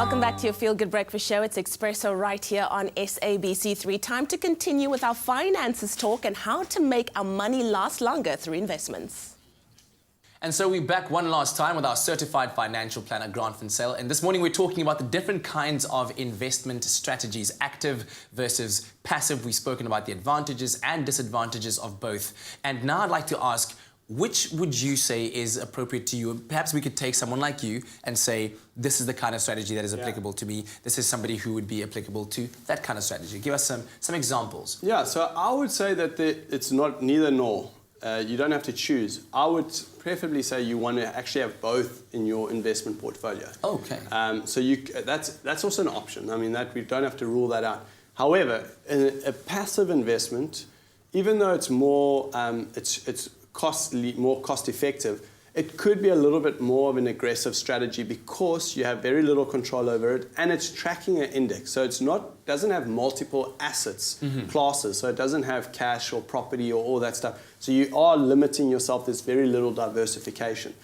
Welcome back to your Feel Good Breakfast Show. It's Expresso right here on SABC3. Time to continue with our finances talk and how to make our money last longer through investments. And so we're back one last time with our certified financial planner, Grant Van Zyl. And this morning we're talking about the different kinds of investment strategies, active versus passive. We've spoken about the advantages and disadvantages of both. And now I'd like to ask, which would you say is appropriate to you? Perhaps we could take someone like you and say, this is the kind of strategy that is applicable to me. This is somebody who would be applicable to that kind of strategy. Give us some examples. Yeah, so I would say that it's not neither nor. You don't have to choose. I would preferably say you want to actually have both in your investment portfolio. Okay. So that's also an option. I mean, that we don't have to rule that out. However, a passive investment, even though it's more more cost effective, it could be a little bit more of an aggressive strategy because you have very little control over it and it's tracking an index. So doesn't have multiple assets classes. So it doesn't have cash or property or all that stuff. So you are limiting yourself. There's very little diversification.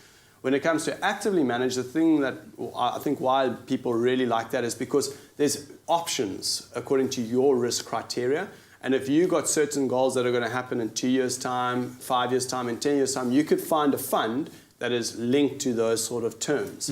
When it comes to actively managed, the thing that I think why people really like that is because there's options according to your risk criteria. And if you got certain goals that are going to happen in 2 years' time, 5 years' time, and 10 years' time, you could find a fund that is linked to those sort of terms.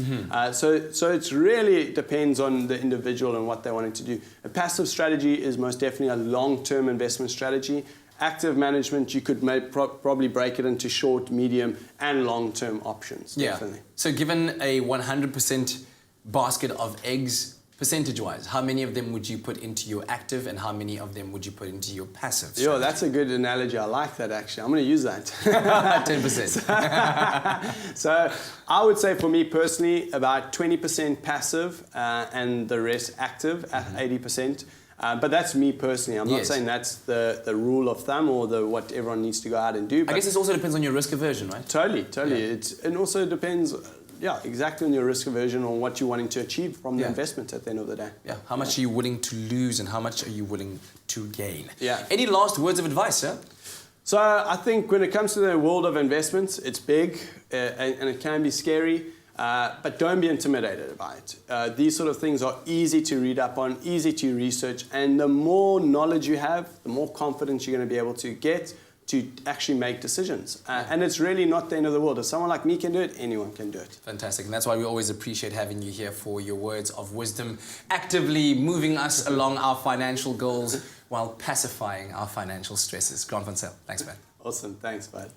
So it really depends on the individual and what they're wanting to do. A passive strategy is most definitely a long-term investment strategy. Active management, you could probably break it into short, medium, and long-term options. Yeah. Definitely. So given a 100% basket of eggs, percentage-wise, how many of them would you put into your active and how many of them would you put into your passive strategy? Yeah, that's a good analogy. I like that, actually. I'm going to use that. 10%. So I would say for me personally, about 20% passive and the rest active at 80%. But that's me personally. I'm not saying that's the rule of thumb or what everyone needs to go out and do. I guess this also depends on your risk aversion, right? Totally. Yeah. And also depends... Yeah, exactly on your risk aversion or what you're wanting to achieve from the investment at the end of the day. Yeah, how much are you willing to lose and how much are you willing to gain? Yeah. Any last words of advice, sir? So I think when it comes to the world of investments, it's big and it can be scary, but don't be intimidated by it. These sort of things are easy to read up on, easy to research, and the more knowledge you have, the more confidence you're going to be able to get to actually make decisions. And it's really not the end of the world. If someone like me can do it, anyone can do it. Fantastic. And that's why we always appreciate having you here for your words of wisdom, actively moving us along our financial goals while pacifying our financial stresses. Grant Van Zyl, thanks, man. Awesome. Thanks, bud.